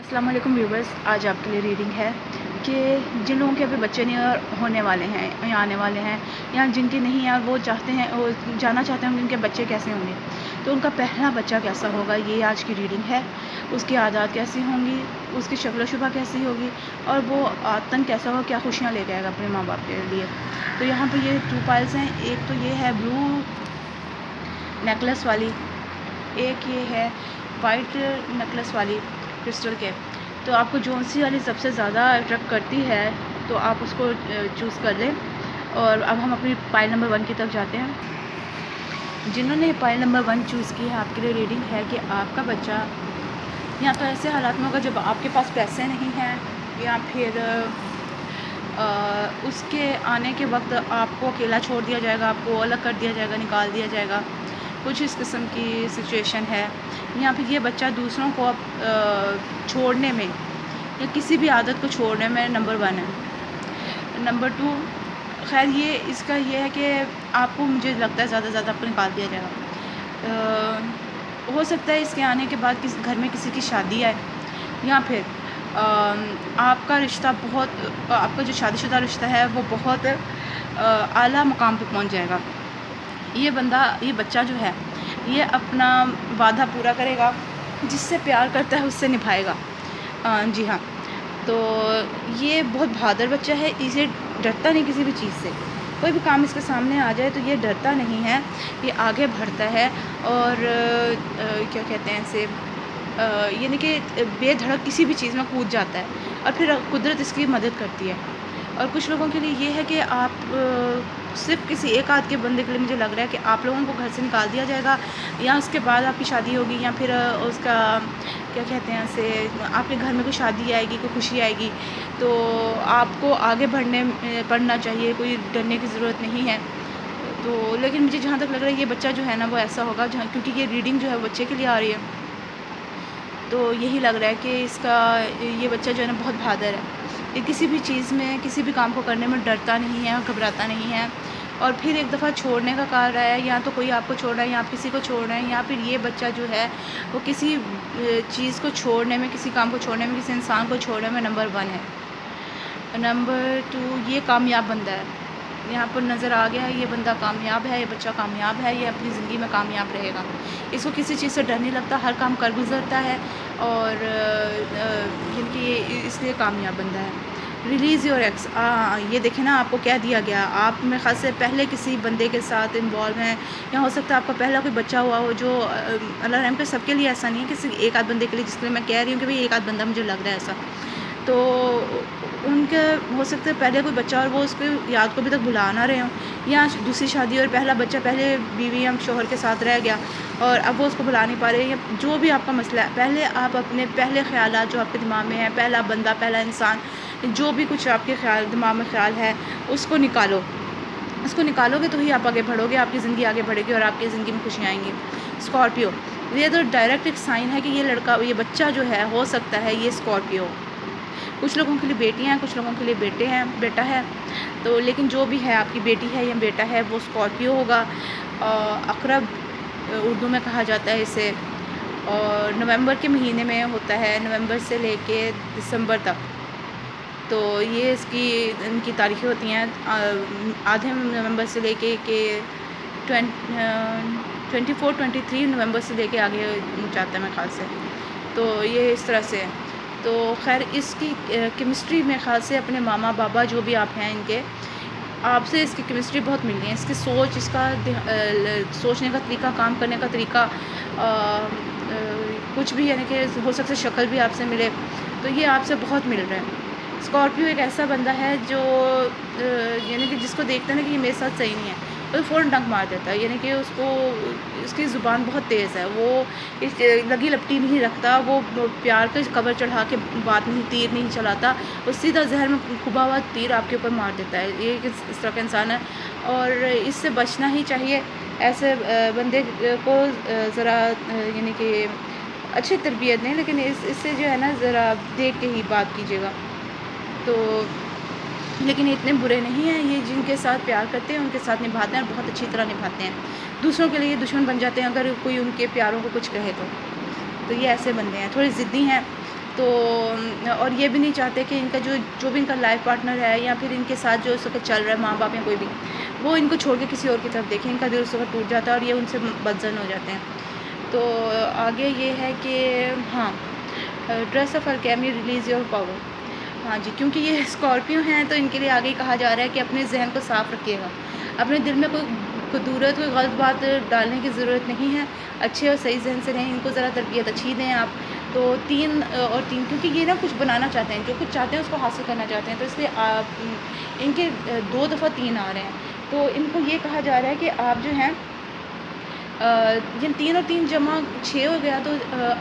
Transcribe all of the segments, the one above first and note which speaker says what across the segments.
Speaker 1: السلام علیکم ویورز، آج آپ کے لیے ریڈنگ ہے کہ جن لوگوں کے ابھی بچے نہیں ہونے والے ہیں یا آنے والے ہیں یا جن کے نہیں ہیں اور وہ چاہتے ہیں وہ جاننا چاہتے ہیں ان کے بچے کیسے ہوں گے، تو ان کا پہلا بچہ کیسا ہوگا، یہ آج کی ریڈنگ ہے۔ اس کی عادات کیسی ہوں گی، اس کی شکل و شبہ کیسی ہوگی اور وہ آتن کیسا ہوگا، کیا خوشیاں لے کے آئے گا اپنے ماں باپ کے لیے۔ تو یہاں پہ یہ 2 پائلز ہیں، ایک تو یہ ہے بلو نیکلس والی، ایک یہ ہے وائٹ نیکلس والی کرسٹل کے۔ تو آپ کو جون سی والی سب سے زیادہ اٹریکٹ کرتی ہے تو آپ اس کو چوز کر لیں۔ اور اب ہم اپنی پائل نمبر 1 کی طرف جاتے ہیں۔ جنہوں نے پائل نمبر 1 چوز کی ہے، آپ کے لیے ریڈنگ ہے کہ آپ کا بچہ یا تو ایسے حالات میں ہوگا جب آپ کے پاس پیسے نہیں ہیں یا پھر اس کے آنے کے وقت آپ کو اکیلا چھوڑ دیا جائے گا، آپ کو الگ کر دیا جائے گا، نکال دیا جائے گا، کچھ اس قسم کی سچویشن ہے۔ یا پھر یہ بچہ دوسروں کو چھوڑنے میں یا کسی بھی عادت کو چھوڑنے میں نمبر 1 ہے۔ نمبر 2 خیر اس کا یہ ہے کہ آپ کو مجھے لگتا ہے زیادہ سے زیادہ آپ کو نکال دیا جائے گا۔ ہو سکتا ہے اس کے آنے کے بعد گھر میں کسی کی شادی آئے یا پھر آپ کا رشتہ آپ کا جو شادی شدہ رشتہ ہے وہ بہت اعلیٰ مقام پہ پہنچ جائے گا۔ یہ بچہ جو ہے یہ اپنا وعدہ پورا کرے گا، جس سے پیار کرتا ہے اس سے نبھائے گا۔ جی ہاں، تو یہ بہت بہادر بچہ ہے، اسے ڈرتا نہیں کسی بھی چیز سے، کوئی بھی کام اس کے سامنے آ جائے تو یہ ڈرتا نہیں ہے، یہ آگے بڑھتا ہے اور کیا کہتے ہیں اسے، یعنی کہ بے دھڑک کسی بھی چیز میں کود جاتا ہے اور پھر قدرت اس کی مدد کرتی ہے۔ اور کچھ لوگوں کے لیے یہ ہے کہ آپ صرف کسی ایک آدھ کے بندے کے لیے مجھے لگ رہا ہے کہ آپ لوگوں کو گھر سے نکال دیا جائے گا یا اس کے بعد آپ کی شادی ہوگی یا پھر اس کا کیا کہتے ہیں اسے، آپ کے گھر میں کوئی شادی آئے گی، کوئی خوشی آئے گی، تو آپ کو آگے بڑھنا چاہیے، کوئی ڈرنے کی ضرورت نہیں ہے۔ تو لیکن مجھے جہاں تک لگ رہا ہے یہ بچہ جو ہے نا وہ ایسا ہوگا کیونکہ یہ ریڈنگ جو ہے بچے کے لیے آ رہی ہے، تو یہی لگ رہا ہے کہ یہ بچہ جو ہے نا بہت بہادر ہے، یہ کسی بھی چیز میں کسی بھی کام کو کرنے میں ڈرتا نہیں ہے اور گھبراتا نہیں ہے۔ اور پھر ایک دفعہ چھوڑنے کا کار رہا ہے، یا تو کوئی آپ کو چھوڑ رہا ہے یا آپ کسی کو چھوڑ رہے ہیں، یا پھر یہ بچہ جو ہے وہ کسی چیز کو چھوڑنے میں، کسی کام کو چھوڑنے میں، کسی انسان کو چھوڑنے میں نمبر 1 ہے۔ نمبر 2 یہ کامیاب بندہ ہے، یہاں پر نظر آ گیا ہے، یہ بندہ کامیاب ہے، یہ بچہ کامیاب ہے، یہ اپنی زندگی میں کامیاب رہے گا، اس کو کسی چیز سے ڈر نہیں لگتا، ہر کام کر گزرتا ہے اور یعنی کہ یہ اس لیے کامیاب بندہ ہے۔ ریلیز یور ایکس، یہ دیکھیں نا آپ کو کہہ دیا گیا، آپ میں خاص سے پہلے کسی بندے کے ساتھ انوالو ہیں یا ہو سکتا ہے آپ کا پہلا کوئی بچہ ہوا ہو، جو اللہ رحم پہ سب کے لیے ایسا نہیں ہے، کسی ایک آدھ بندے کے لیے، جس کے لیے میں کہہ رہی ہوں کہ ایک آدھ بندہ مجھے لگ رہا ہے ایسا، تو ان کے ہو سکتا ہے پہلے کوئی بچہ اور وہ اس کی یاد کو ابھی تک بھلا نہ رہے ہوں، یا دوسری شادی اور پہلا بچہ پہلے بیوی یا شوہر کے ساتھ رہ گیا اور اب وہ اس کو بھلا نہیں پا رہے، یا جو بھی آپ کا مسئلہ ہے، پہلے آپ اپنے پہلے خیالات جو آپ کے دماغ میں ہیں، پہلا بندہ، پہلا انسان، جو بھی کچھ آپ کے دماغ میں خیال ہے اس کو نکالو، اس کو نکالو گے تو ہی آپ آگے بڑھو گے، آپ کی زندگی آگے بڑھے گی اور آپ کی زندگی میں خوشیاں آئیں گی۔ اسکارپیو، یہ تو ڈائریکٹ ایک سائن ہے کہ یہ بچہ جو ہے ہو سکتا ہے یہ اسکارپیو، کچھ لوگوں کے لیے بیٹیاں ہیں، کچھ لوگوں کے لیے بیٹا ہے، تو لیکن جو بھی ہے آپ کی بیٹی ہے یا بیٹا ہے وہ اسکارپیو ہوگا۔ عقرب اردو میں کہا جاتا ہے اسے، اور نومبر کے مہینے میں ہوتا ہے، نومبر سے لے کے دسمبر تک، تو یہ ان کی تاریخیں ہوتی ہیں آدھے نومبر سے لے کے 24 23 نومبر سے لے کے آگے جاتا ہے میرے خیال سے، تو یہ اس طرح سے ہے۔ تو خیر اس کی کیمسٹری میں خیال سے اپنے ماما بابا جو بھی آپ ہیں ان کے، آپ سے اس کی کیمسٹری بہت ملنی ہے، اس کی سوچ، اس کا سوچنے کا طریقہ، کام کرنے کا طریقہ، کچھ بھی یعنی کہ ہو سکتا ہے شکل بھی آپ سے ملے، تو یہ آپ سے بہت مل رہا ہے۔ اسکارپیو ایک ایسا بندہ ہے جو یعنی کہ جس کو دیکھتا ہے نا کہ یہ میرے ساتھ صحیح نہیں ہے تو فوراً ڈنک مار دیتا ہے، یعنی کہ اس کی زبان بہت تیز ہے، وہ لگی لپٹی نہیں رکھتا، وہ پیار کا کور چڑھا کے بات نہیں، تیر نہیں چلاتا، وہ سیدھا زہر میں کھبا ہوا تیر آپ کے اوپر مار دیتا ہے، یہ اس طرح کا انسان ہے اور اس سے بچنا ہی چاہیے۔ ایسے بندے کو ذرا یعنی کہ اچھی تربیت دیں، لیکن اس سے جو ہے نا ذرا دیکھ کے ہی بات کیجیے گا، تو لیکن یہ اتنے برے نہیں ہیں، یہ جن کے ساتھ پیار کرتے ہیں ان کے ساتھ نبھاتے ہیں اور بہت اچھی طرح نبھاتے ہیں، دوسروں کے لیے دشمن بن جاتے ہیں اگر کوئی ان کے پیاروں کو کچھ کہے تو یہ ایسے بندے ہیں، تھوڑے ضدی ہیں، تو اور یہ بھی نہیں چاہتے کہ ان کا جو بھی ان کا لائف پارٹنر ہے یا پھر ان کے ساتھ جو اس وقت چل رہا ہے ماں باپ یا کوئی بھی، وہ ان کو چھوڑ کے کسی اور کی طرف دیکھیں، ان کا دل اس وقت ٹوٹ جاتا ہے اور یہ ان سے بدظن ہو جاتے ہیں۔ تو آگے یہ ہے کہ ہاں، dress of alchemy release your power. ہاں جی، کیونکہ یہ اسکارپیو ہیں تو ان کے لیے آگے ہی کہا جا رہا ہے کہ اپنے ذہن کو صاف رکھیے گا، اپنے دل میں کوئی کدورت، کوئی غلط بات ڈالنے کی ضرورت نہیں ہے، اچھے اور صحیح ذہن سے رہیں، ان کو ذرا تربیت اچھی دیں آپ۔ تو 3 اور 3، کیونکہ یہ نا کچھ بنانا چاہتے ہیں، جو کچھ چاہتے ہیں اس کو حاصل کرنا چاہتے ہیں، تو اس لیے آپ ان کے 2 دفعہ 3 آ رہے ہیں، تو ان کو یہ کہا جا رہا ہے کہ آپ جو ہیں جن 3 اور 3 جمع 6 ہو گیا، تو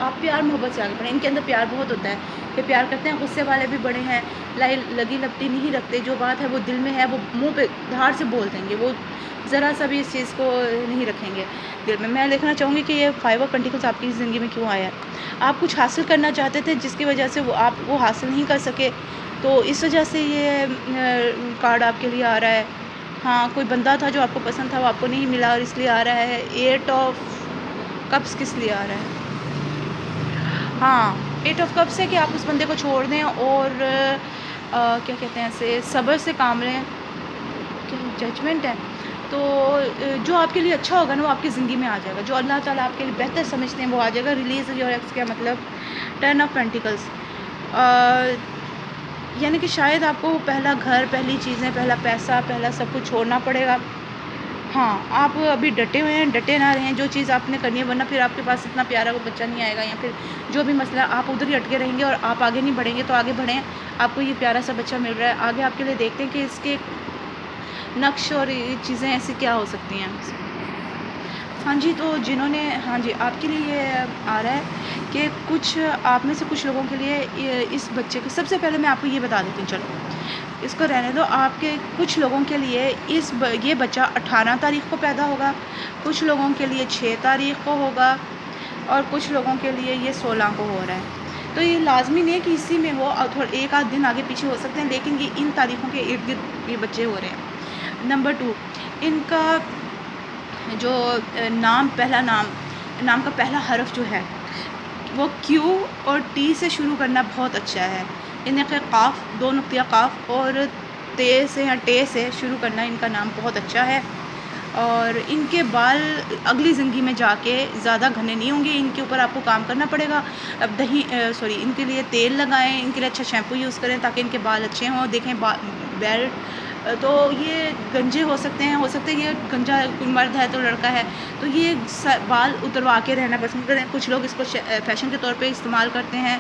Speaker 1: آپ پیار محبت سے آگے بڑھیں۔ ان کے اندر پیار بہت ہوتا ہے، کہ پیار کرتے ہیں، غصے والے بھی بڑے ہیں، لگی لپٹی نہیں رکھتے، جو بات ہے وہ دل میں ہے وہ منہ پہ دھار سے بول دیں گے، وہ ذرا سا بھی اس چیز کو نہیں رکھیں گے دل میں۔ میں دیکھنا چاہوں گی کہ یہ 5 آف پینٹیکلز آپ کی زندگی میں کیوں آیا ہے۔ آپ کچھ حاصل کرنا چاہتے تھے جس کی وجہ سے آپ وہ حاصل نہیں کر سکے، تو اس وجہ سے یہ کارڈ آپ کے لیے آ رہا ہے۔ ہاں، کوئی بندہ تھا جو آپ کو پسند تھا، وہ آپ کو نہیں ملا اور اس لیے آ رہا ہے 8 آف کپس۔ کس لیے آ رہا ہے؟ ہاں، 8 آف کپس ہے کہ آپ اس بندے کو چھوڑ دیں اور کیا کہتے ہیں اسے، صبر سے کام لیں۔ ججمنٹ ہے، تو جو آپ کے لیے اچھا ہوگا نا وہ آپ کی زندگی میں آ جائے گا، جو اللہ تعالیٰ آپ کے لیے بہتر سمجھتے ہیں وہ آ جائے گا۔ ریلیز یور ایکس کا مطلب 10 آف پینٹیکلز، یعنی کہ شاید آپ کو پہلا گھر، پہلی چیزیں، پہلا پیسہ، پہلا سب کچھ چھوڑنا پڑے گا۔ ہاں، آپ ابھی ڈٹے ہوئے ہیں، ڈٹے نہ رہیں جو چیز آپ نے کرنی ہے، ورنہ پھر آپ کے پاس اتنا پیارا کوئی بچہ نہیں آئے گا، یا پھر جو بھی مسئلہ آپ ادھر ہی اٹکے رہیں گے اور آپ آگے نہیں بڑھیں گے۔ تو آگے بڑھیں، آپ کو یہ پیارا سا بچہ مل رہا ہے، آگے آپ کے لیے دیکھتے ہیں کہ اس کے نقش اور یہ چیزیں ایسی کیا ہو سکتی ہیں۔ ہاں جی، تو جنہوں نے، ہاں جی، آپ کے لیے یہ آ رہا ہے کہ کچھ آپ میں سے کچھ لوگوں کے لیے اس بچے کو، سب سے پہلے میں آپ کو یہ بتا دیتی ہوں، چلو اس کو رہنے دو۔ آپ کے کچھ لوگوں کے لیے یہ بچہ 18 تاریخ کو پیدا ہوگا، کچھ لوگوں کے لیے 6 تاریخ کو ہوگا، اور کچھ لوگوں کے لیے یہ 16 کو ہو رہا ہے۔ تو یہ لازمی نہیں ہے کہ اسی میں ہو، اور تھوڑا ایک آدھ دن آگے پیچھے ہو سکتے ہیں، لیکن یہ ان تاریخوں کے ارد گرد یہ بچے ہو رہے ہیں۔ نمبر 2، ان کا جو پہلا نام کا پہلا حرف جو ہے وہ کیو اور ٹی سے شروع کرنا بہت اچھا ہے۔ انہیں کہ قاف، 2 نقطہ قاف اور تے سے یا ٹے سے شروع کرنا ان کا نام بہت اچھا ہے۔ اور ان کے بال اگلی زندگی میں جا کے زیادہ گھنے نہیں ہوں گے، ان کے اوپر آپ کو کام کرنا پڑے گا۔ اب ان کے لیے تیل لگائیں، ان کے لیے اچھا شیمپو یوز کریں تاکہ ان کے بال اچھے ہوں۔ دیکھیں بیل تو یہ گنجے ہو سکتے ہیں یہ گنجا کوئی مرد ہے تو لڑکا ہے تو یہ بال اتروا کے رہنا پسند کریں۔ کچھ لوگ اس کو فیشن کے طور پہ استعمال کرتے ہیں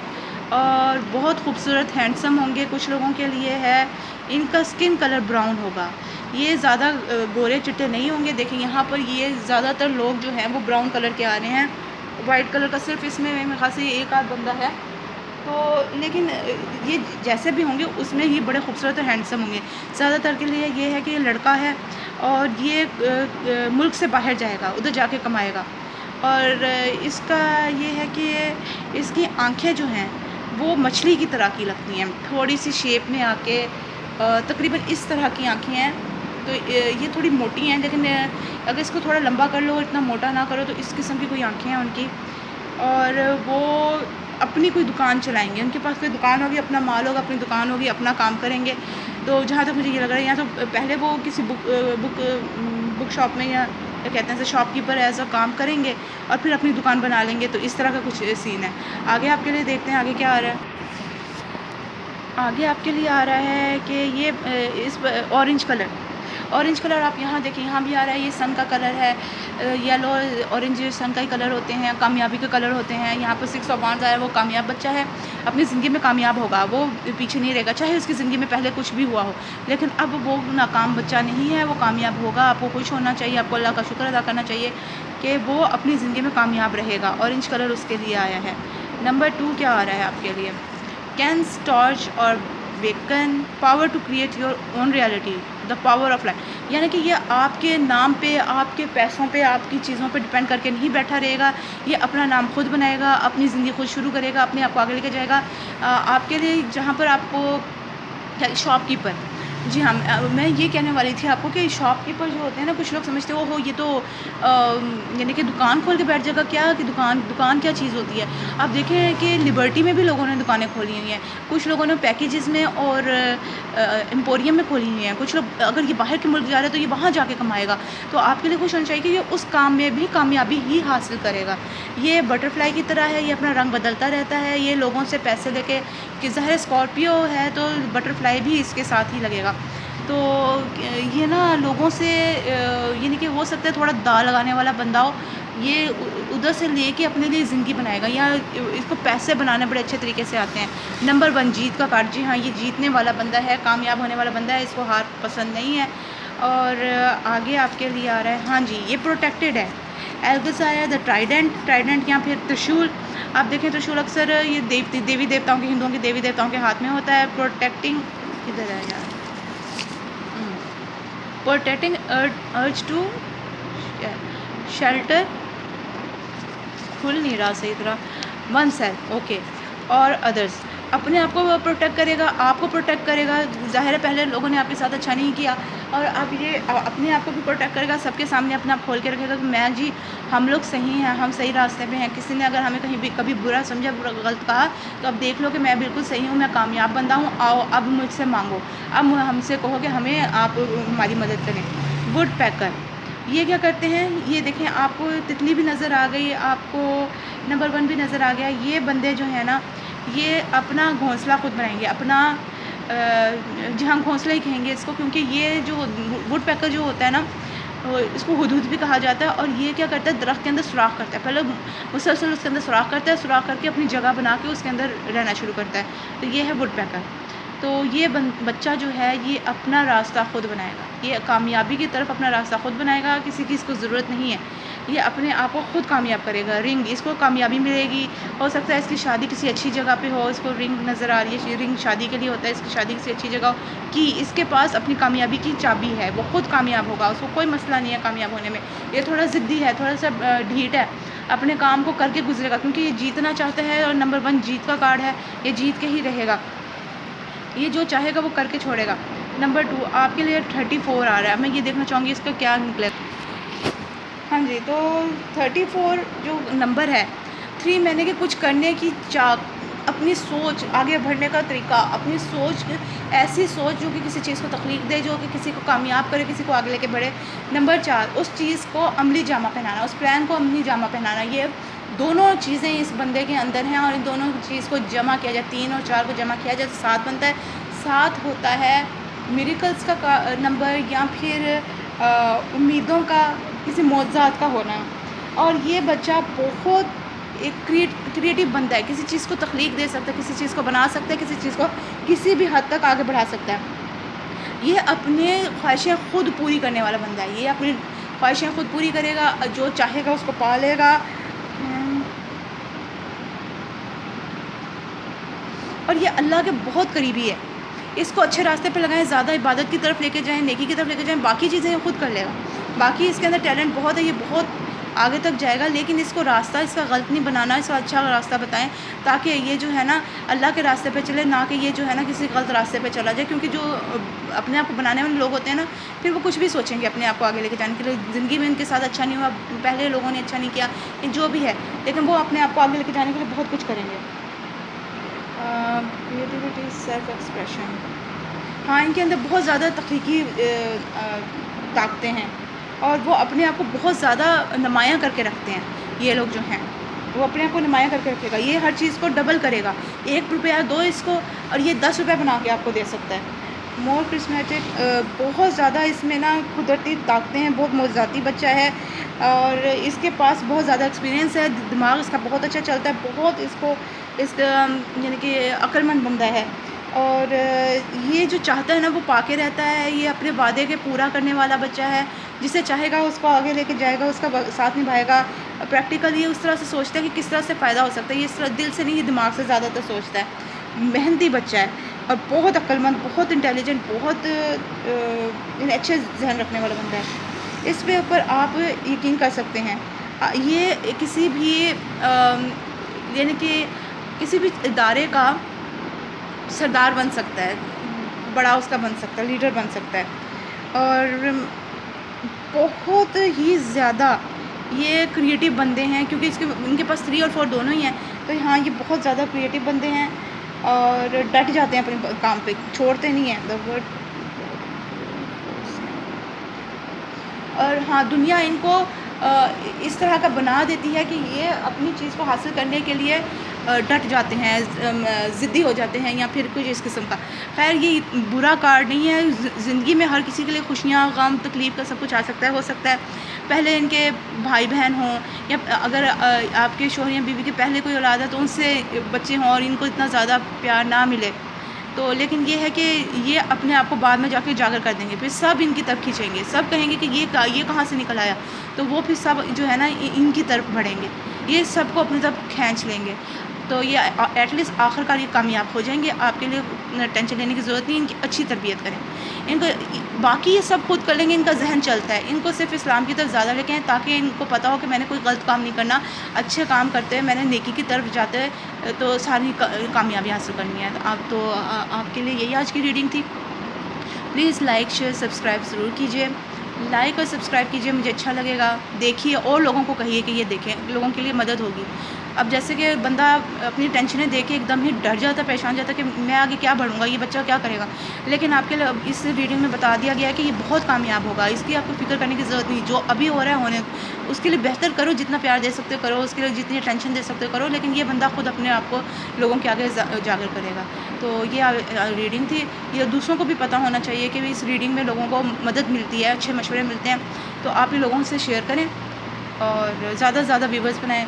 Speaker 1: اور بہت خوبصورت ہینڈسم ہوں گے۔ کچھ لوگوں کے لیے ہے ان کا اسکن کلر براؤن ہوگا، یہ زیادہ گورے چٹے نہیں ہوں گے۔ دیکھیں یہاں پر یہ زیادہ تر لوگ جو ہیں وہ براؤن کلر کے آ رہے ہیں، وائٹ کلر کا صرف اس میں میرے خیال سے ایک آدھ بندہ ہے، تو لیکن یہ جیسے بھی ہوں گے اس میں یہ بڑے خوبصورت اور ہینڈسم ہوں گے۔ زیادہ تر کے لیے یہ ہے کہ یہ لڑکا ہے اور یہ ملک سے باہر جائے گا، ادھر جا کے کمائے گا، اور اس کا یہ ہے کہ اس کی آنکھیں جو ہیں وہ مچھلی کی طرح کی لگتی ہیں، تھوڑی سی شیپ میں آ کے تقریباً اس طرح کی آنکھیں ہیں، تو یہ تھوڑی موٹی ہیں، لیکن اگر اس کو تھوڑا لمبا کر لو، اتنا موٹا نہ کرو، تو اس قسم کی کوئی آنکھیں ہیں ان کی۔ اور وہ اپنی کوئی دکان چلائیں گے، ان کے پاس کوئی دکان ہوگی، اپنا مال ہوگا، اپنی دکان ہوگی، اپنا کام کریں گے۔ تو جہاں تک مجھے یہ لگ رہا ہے، یا تو پہلے وہ کسی بک شاپ میں یا کہتے ہیں شاپ کیپر ایز اے کام کریں گے اور پھر اپنی دکان بنا لیں گے، تو اس طرح کا کچھ سین ہے۔ آگے آپ کے لیے دیکھتے ہیں آگے کیا آ رہا ہے۔ آگے آپ کے لیے آ رہا ہے کہ یہ اس اورنج کلر آپ یہاں دیکھیں، یہاں بھی آ رہا ہے، یہ سن کا کلر ہے، یلو اورنج سن کا ہی کلر ہوتے ہیں، کامیابی کے کلر ہوتے ہیں۔ یہاں پر 6 آف وانڈز آیا ہے، وہ کامیاب بچہ ہے، اپنی زندگی میں کامیاب ہوگا، وہ پیچھے نہیں رہے گا، چاہے اس کی زندگی میں پہلے کچھ بھی ہوا ہو، لیکن اب وہ ناکام بچہ نہیں ہے، وہ کامیاب ہوگا۔ آپ کو خوش ہونا چاہیے، آپ کو اللہ کا شکر ادا کرنا چاہیے کہ وہ اپنی زندگی میں کامیاب رہے گا۔ اورنج کلر اس کے لیے آیا ہے۔ نمبر 2 کیا آ رہا ہے آپ کے لیے؟ کینس ٹارچ اور waken power to create your own reality, the power of life, یعنی کہ یہ آپ کے نام پہ، آپ کے پیسوں پہ، آپ کی چیزوں پہ ڈپینڈ کر کے نہیں بیٹھا رہے گا، یہ اپنا نام خود بنائے گا، اپنی زندگی خود شروع کرے گا، اپنے آپ کو آگے لے کے جائے گا۔ آپ کے لیے جہاں پر آپ کو شاپ کیپر، جی ہاں، میں یہ کہنے والی تھی آپ کو کہ شاپ کیپر جو ہوتے ہیں نا، کچھ لوگ سمجھتے ہو یہ تو یعنی کہ دکان کھول کے بیٹھ جائے گا، کیا کہ دکان کیا چیز ہوتی ہے. آپ دیکھیں کہ لبرٹی میں بھی لوگوں نے دکانیں کھولی ہوئی ہیں، کچھ لوگوں نے پیکیجز میں اور امپوریم میں کھولی ہوئی ہیں. کچھ لوگ اگر یہ باہر کے ملک جا رہا ہے تو یہ وہاں جا کے کمائے گا. تو آپ کے لیے خوش ہونا چاہیے کہ یہ اس کام میں بھی کامیابی ہی حاصل کرے گا. یہ بٹر فلائی کی طرح ہے، یہ اپنا رنگ بدلتا رہتا ہے، یہ لوگوں سے پیسے لے کے، کہ ظاہر اسکارپیو ہے تو بٹر فلائی بھی اس کے ساتھ ہی لگے گا. تو یہ نا لوگوں سے یعنی کہ ہو سکتا ہے تھوڑا دا لگانے والا بندہ ہو، یہ ادھر سے لے کے اپنے لیے زندگی بنائے گا، یا اس کو پیسے بنانے بڑے اچھے طریقے سے آتے ہیں. نمبر 1 جیت کا کارڈ. جی ہاں، یہ جیتنے والا بندہ ہے، کامیاب ہونے والا بندہ ہے، اس کو ہار پسند نہیں ہے. اور آگے آپ کے لیے آ رہا ہے، ہاں جی یہ پروٹیکٹیڈ ہے. ایلگس آیا دا ٹرائیڈنٹ یا پھر ترشول. آپ دیکھیں ترشول اکثر یہ دیوی دیوتاؤں کے، ہندوؤں کے دیوی دیوتاؤں کے ہاتھ میں ہوتا ہے. پروٹیکٹنگ کدھر ہے یار، پروٹیکٹنگ ارج ٹو شیلٹر، کھل نہیں رہا صحیح طرح، ون سیلف اوکے اور ادرس. اپنے آپ کو پروٹیکٹ کرے گا، آپ کو پروٹیکٹ کرے گا. ظاہر ہے پہلے لوگوں نے آپ کے ساتھ اچھا نہیں کیا، اور اب یہ اپنے آپ کو بھی پروٹیکٹ کرے گا. سب کے سامنے اپنا آپ کھول کے رکھے گا کہ میں جی ہم لوگ صحیح ہیں، ہم صحیح راستے پہ ہیں. کسی نے اگر ہمیں کہیں بھی کبھی برا سمجھا، برا غلط کہا، تو اب دیکھ لو کہ میں بالکل صحیح ہوں، میں کامیاب بندہ ہوں. آؤ اب مجھ سے مانگو، اب ہم سے کہو کہ ہمیں آپ ہماری مدد کریں. ووڈ پیکر یہ کیا کرتے ہیں، یہ دیکھیں آپ کو تتلی بھی نظر آ گئی، آپ کو نمبر 1 بھی نظر آ گیا. یہ بندے جو ہیں نا، یہ اپنا گھونسلہ خود بنائیں گے، اپنا جہاں گھونسلہ ہی کہیں گے اس کو، کیونکہ یہ جو ووڈ پیکر جو ہوتا ہے نا، اس کو ہدہد بھی کہا جاتا ہے. اور یہ کیا کرتا ہے، درخت کے اندر سوراخ کرتا ہے، پہلے مسلسل اس کے اندر سوراخ کرتا ہے، سوراخ کر کے اپنی جگہ بنا کے اس کے اندر رہنا شروع کرتا ہے. تو یہ ہے ووڈ پیکر. تو یہ بچہ جو ہے یہ اپنا راستہ خود بنائے گا، یہ کامیابی کی طرف اپنا راستہ خود بنائے گا، کسی کی اس کو ضرورت نہیں ہے. یہ اپنے آپ کو خود کامیاب کرے گا. رنگ، اس کو کامیابی ملے گی. ہو سکتا ہے اس کی شادی کسی اچھی جگہ پہ ہو، اس کو رنگ نظر آ رہی ہے، رنگ شادی کے لیے ہوتا ہے، اس کی شادی کسی اچھی جگہ ہو، کہ اس کے پاس اپنی کامیابی کی چابی ہے، وہ خود کامیاب ہوگا، اس کو کوئی مسئلہ نہیں ہے کامیاب ہونے میں. یہ تھوڑا ضدی ہے، تھوڑا سا ڈھیٹ ہے، اپنے کام کو کر کے گزرے گا، کیونکہ یہ جیتنا چاہتا ہے. اور نمبر 1 جیت کا کارڈ ہے، یہ جیت کے ہی رہے گا، یہ جو چاہے گا وہ کر کے چھوڑے گا. نمبر 2 آپ کے لیے 34 آ رہا ہے. میں یہ دیکھنا چاہوں گی اس کا کیا نکلے. ہاں جی، تو 34 جو نمبر ہے، 3 مہینے کے کچھ کرنے کی چاق، اپنی سوچ، آگے بڑھنے کا طریقہ، اپنی سوچ، ایسی سوچ جو کہ کسی چیز کو تخلیق دے، جو کہ کسی کو کامیاب کرے، کسی کو آگے لے کے بڑھے. نمبر 4 اس چیز کو عملی جامہ پہنانا، اس پلان کو عملی جامہ پہنانا. یہ دونوں چیزیں اس بندے کے اندر ہیں، اور ان دونوں چیز کو جمع کیا جائے، 3 اور 4 کو جمع کیا جائے تو 7 بنتا ہے. 7 ہوتا ہے میریکلز کا نمبر، یا پھر امیدوں کا، کسی معجزات کا ہونا. اور یہ بچہ بہت ایک کریٹیو بندہ ہے، کسی چیز کو تخلیق دے سکتا ہے، کسی چیز کو بنا سکتا ہے، کسی چیز کو کسی بھی حد تک آگے بڑھا سکتا ہے. یہ اپنے خواہشیں خود پوری کرنے والا بندہ ہے، یہ اپنی خواہشیں خود پوری کرے گا، جو چاہے گا اس کو پا لے گا. اور یہ اللہ کے بہت قریبی ہے. اس کو اچھے راستے پہ لگائیں، زیادہ عبادت کی طرف لے کے جائیں، نیکی کی طرف لے کے جائیں، باقی چیزیں یہ خود کر لے گا. باقی اس کے اندر ٹیلنٹ بہت ہے، یہ بہت آگے تک جائے گا. لیکن اس کو راستہ اس کا غلط نہیں بنانا، اس کا اچھا راستہ بتائیں، تاکہ یہ جو ہے نا اللہ کے راستے پہ چلے، نہ کہ یہ جو ہے نا کسی غلط راستے پہ چلا جائے. کیونکہ جو اپنے آپ کو بنانے والے لوگ ہوتے ہیں نا، پھر وہ کچھ بھی سوچیں گے اپنے آپ کو آگے لے کے جانے کے لیے. زندگی میں ان کے ساتھ اچھا نہیں ہوا، پہلے لوگوں نے اچھا نہیں کیا، جو بھی ہے، لیکن وہ اپنے آپ کو آگے لے کے جانے کے لیے بہت کچھ کریں گے. کریٹیوٹی، سیلف ایکسپریشن، ہاں ان کے اندر بہت زیادہ تخلیقی طاقتیں ہیں، اور وہ اپنے آپ کو بہت زیادہ نمایاں کر کے رکھتے ہیں. یہ لوگ جو ہیں وہ اپنے آپ کو نمایاں کر کے رکھے گا. یہ ہر چیز کو ڈبل کرے گا، 1 روپیہ دو اس کو، اور یہ 10 روپے بنا کے آپ کو دے سکتا ہے. مور کرسمیٹک، بہت زیادہ اس میں نا قدرتی طاقتیں ہیں، بہت معجزاتی بچہ ہے، اور اس کے پاس بہت زیادہ ایکسپیرینس ہے، دماغ اس کا بہت اچھا چلتا ہے، بہت اس کو یعنی کہ عقل مند بندہ ہے. اور یہ جو چاہتا ہے نا وہ پا کے رہتا ہے. یہ اپنے وعدے کے پورا کرنے والا بچہ ہے، جسے چاہے گا اس کو آگے لے کے جائے گا، اس کا ساتھ نبھائے گا. پریکٹیکلی اس طرح سے سوچتا ہے کہ کس طرح سے فائدہ ہو سکتا ہے. یہ اس طرح دل سے نہیں، یہ دماغ سے زیادہ تر سوچتا ہے. محنتی بچہ ہے، اور بہت عقل مند، بہت انٹیلیجنٹ، بہت اچھے ذہن رکھنے والا بندہ ہے. اس پہ اوپر آپ یقین کر سکتے ہیں. یہ کسی بھی یعنی کہ کسی بھی ادارے کا سردار بن سکتا ہے. بڑا اس کا بن سکتا ہے، لیڈر بن سکتا ہے. اور بہت ہی زیادہ یہ کریٹیو بندے ہیں، کیونکہ ان کے پاس 3 اور 4 دونوں ہی ہیں. تو ہاں یہ بہت زیادہ کریٹیو بندے ہیں اور ڈٹ جاتے ہیں اپنے کام پہ، چھوڑتے نہیں ہیں. اور ہاں دنیا ان کو اس طرح کا بنا دیتی ہے کہ یہ اپنی چیز کو حاصل کرنے کے لیے ڈٹ جاتے ہیں، ضدی ہو جاتے ہیں یا پھر کچھ اس قسم کا. خیر یہ برا کارڈ نہیں ہے، زندگی میں ہر کسی کے لیے خوشیاں، غم، تکلیف کا سب کچھ آ سکتا ہے. ہو سکتا ہے پہلے ان کے بھائی بہن ہوں، یا اگر آپ کے شوہر یا بیوی کے پہلے کوئی اولاد ہے تو ان سے بچے ہوں اور ان کو اتنا زیادہ پیار نہ ملے. تو لیکن یہ ہے کہ یہ اپنے آپ کو بعد میں جا کے اجاگر کر دیں گے، پھر سب ان کی طرف کھینچیں گے، سب کہیں گے کہ یہ کہاں سے نکل آیا. تو وہ پھر سب جو ہے نا ان کی طرف بڑھیں گے، یہ سب کو اپنی طرف کھینچ لیں گے. تو یہ ایٹ لیسٹ آخر کار یہ کامیاب ہو جائیں گے. آپ کے لیے ٹینشن لینے کی ضرورت نہیں. ان کی اچھی تربیت کریں، ان کو باقی یہ سب خود کر لیں گے. ان کا ذہن چلتا ہے، ان کو صرف اسلام کی طرف زیادہ لے کے ہیں تاکہ ان کو پتہ ہو کہ میں نے کوئی غلط کام نہیں کرنا، اچھے کام کرتے ہیں، میں نے نیکی کی طرف جاتے ہیں تو ساری کامیابی حاصل کرنی ہے. تو آپ کے لیے یہی آج کی ریڈنگ تھی. پلیز لائک شیئر سبسکرائب ضرور کیجیے. لائک اور سبسکرائب کیجیے، مجھے اچھا لگے گا. دیکھیے اور لوگوں کو کہیے کہ یہ دیکھیں، لوگوں کے لیے مدد ہوگی. اب جیسے کہ بندہ اپنی ٹینشنیں دے کے ایک دم ہی ڈر جاتا ہے، پریشان جاتا ہے کہ میں آگے کیا بڑھوں گا، یہ بچہ کیا کرے گا. لیکن آپ کے لیے اس ریڈنگ میں بتا دیا گیا ہے کہ یہ بہت کامیاب ہوگا. اس کی آپ کو فکر کرنے کی ضرورت نہیں. جو ابھی ہو رہا ہے ہونے، اس کے لیے بہتر کرو، جتنا پیار دے سکتے ہو کرو، اس کے لیے جتنی ٹینشن دے سکتے ہو کرو. لیکن یہ بندہ خود اپنے آپ کو لوگوں کے آگے اجاگر کرے گا. تو یہ ریڈنگ تھی. یہ دوسروں کو بھی پتہ ہونا چاہیے کہ اس ریڈنگ میں لوگوں کو مدد ملتی ہے، اچھے مشورے ملتے ہیں. تو آپ بھی لوگوں سے شیئر کریں اور زیادہ سے زیادہ ویورز بنائیں.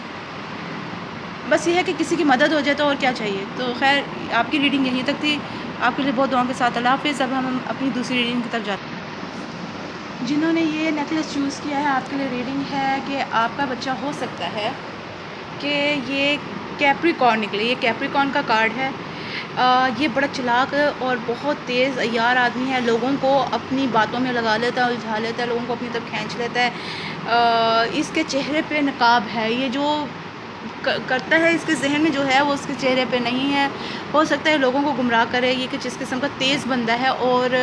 Speaker 1: بس یہ ہے کہ کسی کی مدد ہو جائے تو اور کیا چاہیے. تو خیر آپ کی ریڈنگ یہیں تک تھی. آپ کے لیے بہت دعاؤں کے ساتھ اللہ حافظ. اب ہم اپنی دوسری ریڈنگ کی طرف جاتے ہیں. جنہوں نے یہ نیکلس چوز کیا ہے، آپ کے لیے ریڈنگ ہے کہ آپ کا بچہ ہو سکتا ہے کہ یہ کیپریکارن نکلے. یہ کیپریکارن کا کارڈ ہے. یہ بڑا چلاک اور بہت تیز عیار آدمی ہے. لوگوں کو اپنی باتوں میں لگا لیتا ہے، الجھا لیتا ہے، لوگوں کو اپنی طرف کھینچ لیتا ہے. اس کے چہرے پہ نقاب ہے. یہ جو کرتا ہے اس کے ذہن میں جو ہے وہ اس کے چہرے پہ نہیں ہے. ہو سکتا ہے لوگوں کو گمراہ کرے. یہ کچھ اس قسم کا تیز بندہ ہے اور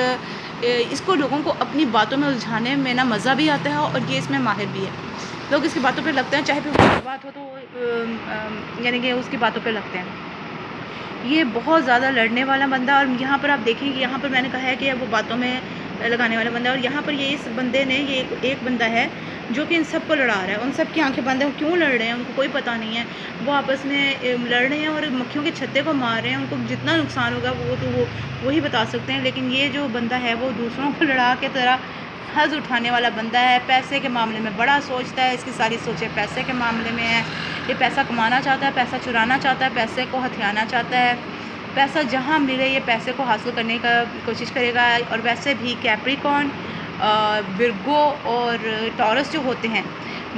Speaker 1: اس کو لوگوں کو اپنی باتوں میں الجھانے میں نا مزہ بھی آتا ہے اور یہ اس میں ماہر بھی ہے. لوگ اس کی باتوں پہ لگتے ہیں، چاہے پھر اس کی بات ہو تو یعنی کہ اس کی باتوں پہ لگتے ہیں. یہ بہت زیادہ لڑنے والا بندہ. اور یہاں پر آپ دیکھیں کہ یہاں پر میں نے کہا ہے کہ وہ باتوں میں لگانے والا بندہ. اور یہاں پر یہ اس بندے نے یہ ایک بندہ ہے جو کہ ان سب کو لڑا رہا ہے. ان سب کی آنکھیں بند ہیں. کیوں لڑ رہے ہیں ان کو کوئی پتہ نہیں ہے. وہ آپس میں لڑ رہے ہیں اور مکھیوں کے چھتے کو مار رہے ہیں. ان کو جتنا نقصان ہوگا وہ تو وہی بتا سکتے ہیں. لیکن یہ جو بندہ ہے وہ دوسروں کو لڑا کے طرح حظ اٹھانے والا بندہ ہے. پیسے کے معاملے میں بڑا سوچتا ہے. اس کی ساری سوچیں پیسے کے معاملے میں ہے. یہ پیسہ کمانا چاہتا ہے، پیسہ چرانا چاہتا ہے، پیسے کو ہتھیانا چاہتا ہے. پیسہ جہاں ملے یہ پیسے کو حاصل کرنے کا کوشش کرے گا. اور ویسے بھی کیپریکارن، ورگو اور ٹورس جو ہوتے ہیں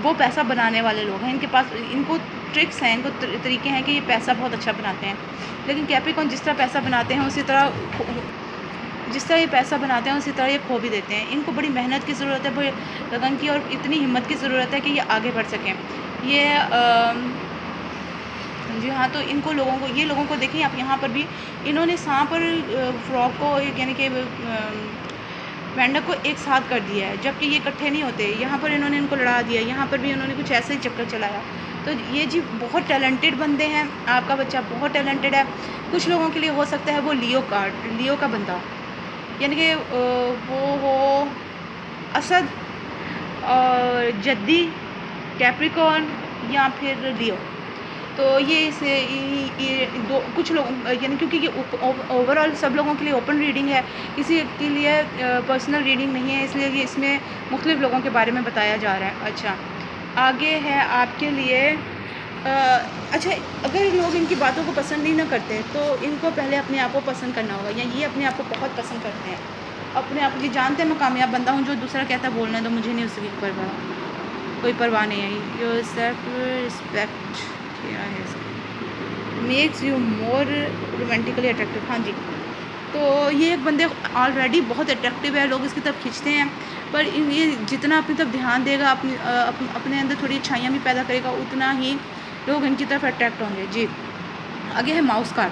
Speaker 1: وہ پیسہ بنانے والے لوگ ہیں. ان کے پاس ان کو ٹرکس ہیں، ان کو طریقے ہیں کہ یہ پیسہ بہت اچھا بناتے ہیں. لیکن کیپریکارن جس طرح پیسہ بناتے ہیں اسی طرح یہ پیسہ بناتے ہیں اسی طرح یہ کھو بھی دیتے ہیں. ان کو بڑی محنت کی ضرورت ہے، بڑی لگن کی اور اتنی ہمت کی ضرورت ہے کہ یہ آگے بڑھ سکیں. جی ہاں. تو ان کو لوگوں کو دیکھیں آپ یہاں پر بھی انہوں نے سانپ اور فراق کو یعنی کہ مینڈک کو ایک ساتھ کر دیا ہے، جبکہ یہ اکٹھے نہیں ہوتے. یہاں پر انہوں نے ان کو لڑا دیا. یہاں پر بھی انہوں نے کچھ ایسے ہی چکر چلایا. تو یہ جی بہت ٹیلنٹڈ بندے ہیں. آپ کا بچہ بہت ٹیلنٹڈ ہے. کچھ لوگوں کے لیے ہو سکتا ہے وہ لیو کا بندہ، یعنی کہ وہ ہو اسد اور جدی، کیپریکارن یا پھر لیو. تو کچھ لوگ یعنی کیونکہ یہ اوور آل سب لوگوں کے لیے اوپن ریڈنگ ہے، کسی کے لیے پرسنل ریڈنگ نہیں ہے، اس لیے یہ اس میں مختلف لوگوں کے بارے میں بتایا جا رہا ہے. اچھا آگے ہے آپ کے لیے. اچھا اگر لوگ ان کی باتوں کو پسند نہیں نہ کرتے تو ان کو پہلے اپنے آپ کو پسند کرنا ہوگا. یا یہ اپنے آپ کو بہت پسند کرتے ہیں، اپنے آپ کو یہ جانتے ہیں میں کامیاب بندہ ہوں. جو دوسرا کہتا ہے بولنا تو مجھے نہیں اس کی کوئی پرواہ نہیں ہے. یور سیلف رسپیکٹ کیا ہے میکس یو مور رومانٹیکلی اٹریکٹیو. ہاں جی. تو یہ ایک بندے آلریڈی بہت اٹریکٹیو ہے، لوگ اس کی طرف کھینچتے ہیں. پر یہ جتنا اپنی طرف دھیان دے گا، اپنے اندر تھوڑی اچھائیاں بھی پیدا کرے گا، اتنا ہی لوگ ان کی طرف اٹریکٹ ہوں گے. جی آگے ہے ماؤس کارڈ.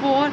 Speaker 1: 4,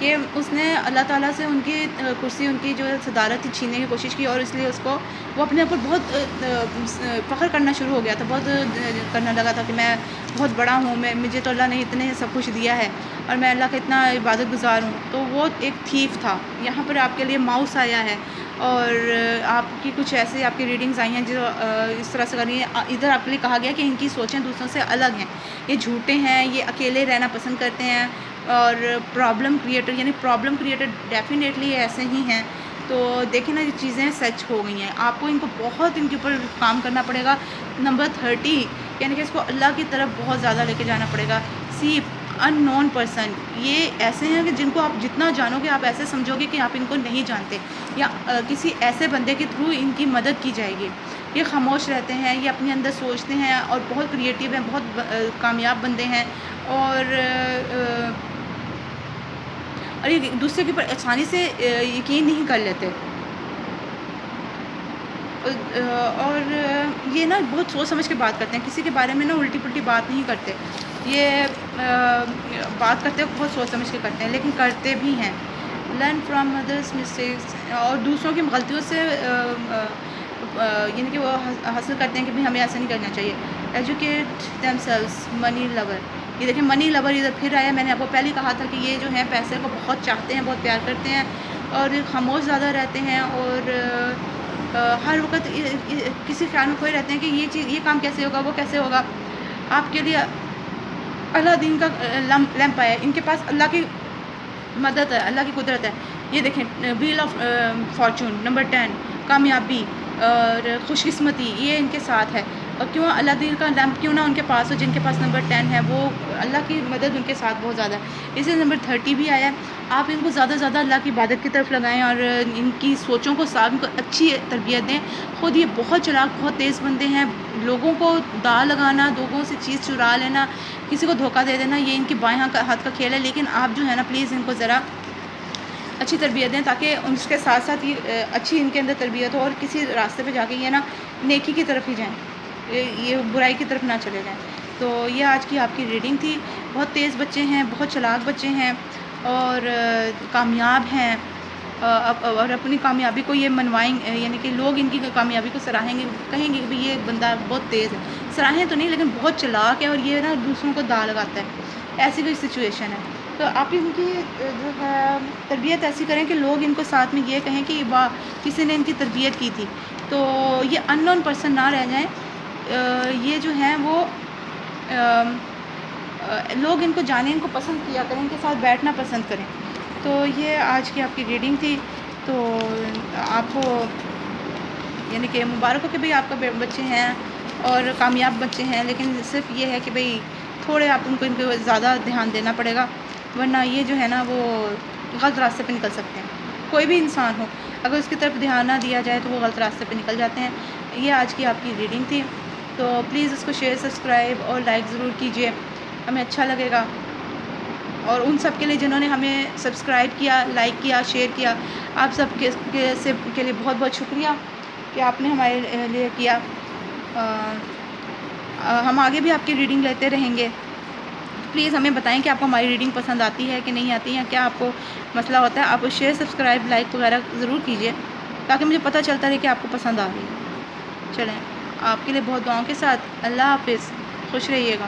Speaker 1: کہ اس نے اللہ تعالیٰ سے ان کی کرسی، ان کی جو صدارت تھی چھیننے کی کوشش کی، اور اس لیے اس کو وہ اپنے اوپر بہت فخر کرنا شروع ہو گیا تھا، بہت کرنے لگا تھا کہ میں بہت بڑا ہوں، مجھے تو اللہ نے اتنے سب کچھ دیا ہے اور میں اللہ کا اتنا عبادت گزار ہوں. تو وہ ایک تھیف تھا. یہاں پر آپ کے لیے ماؤس آیا ہے، اور آپ کی کچھ ایسے آپ کی ریڈنگز آئی ہیں جو اس طرح سے کرنی ہے. ادھر آپ کے لیے کہا گیا کہ ان کی سوچیں دوسروں سے الگ ہیں، یہ جھوٹے ہیں، یہ اکیلے رہنا پسند کرتے ہیں، اور پرابلم کریٹر، یعنی پرابلم کریٹر ڈیفینیٹلی ایسے ہی ہیں. تو دیکھیں نا، یہ چیزیں سچ ہو گئی ہیں. آپ کو ان کو بہت ان کے اوپر کام کرنا پڑے گا. نمبر 30، یعنی کہ اس کو اللہ کی طرف بہت زیادہ لے کے جانا پڑے گا. سی ان نون پرسن، یہ ایسے ہیں کہ جن کو آپ جتنا جانو گے آپ ایسے سمجھو گے کہ آپ ان کو نہیں جانتے، یا کسی ایسے بندے کے تھرو ان کی مدد کی جائے گی. یہ خاموش رہتے ہیں، یہ اپنے اندر سوچتے ہیں اور بہت کریٹیو ہیں، بہت کامیاب بندے ہیں، اور یہ دوسرے کے اوپر آسانی سے یقین نہیں کر لیتے. اور یہ نا بہت سوچ سمجھ کے بات کرتے ہیں، کسی کے بارے میں نا الٹی پلٹی بات نہیں کرتے. یہ بات کرتے وقت بہت سوچ سمجھ کے کرتے ہیں، لیکن کرتے بھی ہیں. لرن فرام ادرس مسٹیکس، اور دوسروں کی غلطیوں سے یعنی کہ وہ حاصل کرتے ہیں کہ بھی ہمیں ایسا نہیں کرنا چاہیے. ایجوکیٹ دیم سیلوز، منی لور. یہ دیکھیں منی لور ادھر پھر آیا. میں نے آپ کو پہلے کہا تھا کہ یہ جو ہے پیسے کو بہت چاہتے ہیں، بہت پیار کرتے ہیں، اور خاموش زیادہ رہتے ہیں، اور ہر وقت کسی خیال میں کھوئے رہتے ہیں کہ یہ چیز، یہ کام کیسے ہوگا، وہ کیسے ہوگا. آپ کے لیے اللہ دین کا لیمپ آیا ہے. ان کے پاس اللہ کی مدد ہے، اللہ کی قدرت ہے. یہ دیکھیں ویل آف فارچون نمبر 10، کامیابی اور خوش قسمتی، یہ ان کے ساتھ ہے. اور کیوں اللہ دین کا لیمپ کیوں نہ ان کے پاس ہو، جن کے پاس نمبر 10 ہے، وہ اللہ کی مدد ان کے ساتھ بہت زیادہ ہے. اسی نمبر 30 بھی آیا ہے. آپ ان کو زیادہ سے زیادہ اللہ کی عبادت کی طرف لگائیں، اور ان کی سوچوں کو ان کو اچھی تربیت دیں. خود یہ بہت چلاک، بہت تیز بندے ہیں. لوگوں کو دا لگانا، لوگوں سے چیز چرا لینا، کسی کو دھوکہ دے دینا، یہ ان کی بائیں ہاتھ کا کھیل ہے. لیکن آپ جو ہے نا پلیز ان کو ذرا اچھی تربیت دیں، تاکہ ان کے ساتھ ساتھ یہ اچھی ان کے اندر تربیت ہو، اور کسی راستے پہ جا کے یہ نا نیکی کی طرف ہی جائیں، یہ برائی کی طرف نہ چلے جائیں. تو یہ آج کی آپ کی ریڈنگ تھی. بہت تیز بچے ہیں، بہت چلاک بچے ہیں، اور کامیاب ہیں، اور اپنی کامیابی کو یہ منوائیں، یعنی کہ لوگ ان کی کامیابی کو سراہیں گے، کہیں گے کہ بھی یہ بندہ بہت تیز ہے. سراہیں تو نہیں، لیکن بہت چلاک ہے، اور یہ نا دوسروں کو دا لگاتا ہے. ایسی کوئی سچویشن ہے. تو آپ ان کی جو ہے تربیت ایسی کریں کہ لوگ ان کو ساتھ میں یہ کہیں کہ واہ، کسی نے ان کی تربیت کی تھی. تو یہ ان نون پرسن نہ رہ جائیں. یہ جو ہیں وہ لوگ ان کو جانیں، ان کو پسند کیا کریں، ان کے ساتھ بیٹھنا پسند کریں. تو یہ آج کی آپ کی ریڈنگ تھی. تو آپ کو یعنی کہ مبارک ہو کہ بھئی آپ کا بچے ہیں اور کامیاب بچے ہیں، لیکن صرف یہ ہے کہ بھئی تھوڑے آپ ان کو زیادہ دھیان دینا پڑے گا، ورنہ یہ جو ہے نا وہ غلط راستے پہ نکل سکتے ہیں. کوئی بھی انسان ہو، اگر اس کی طرف دھیان نہ دیا جائے تو وہ غلط راستے پہ نکل جاتے ہیں. یہ آج کی آپ کی ریڈنگ تھی. تو پلیز اس کو شیئر، سبسکرائب اور لائک ضرور کیجیے، ہمیں اچھا لگے گا. اور ان سب کے لیے جنہوں نے ہمیں سبسکرائب کیا، لائک کیا، شیئر کیا، آپ سب کے لیے بہت بہت شکریہ کہ آپ نے ہمارے لیے کیا. ہم آگے بھی آپ کی ریڈنگ لیتے رہیں گے. پلیز ہمیں بتائیں کہ آپ کو ہماری ریڈنگ پسند آتی ہے کہ نہیں آتی ہے، کیا آپ کو مسئلہ ہوتا ہے. آپ شیئر، سبسکرائب، لائک وغیرہ ضرور کیجیے، تاکہ مجھے پتہ چلتا رہے کہ آپ کو پسند آ رہی ہے. چلیں، آپ کے لیے بہت دعاؤں کے ساتھ اللہ حافظ. خوش رہیے گا.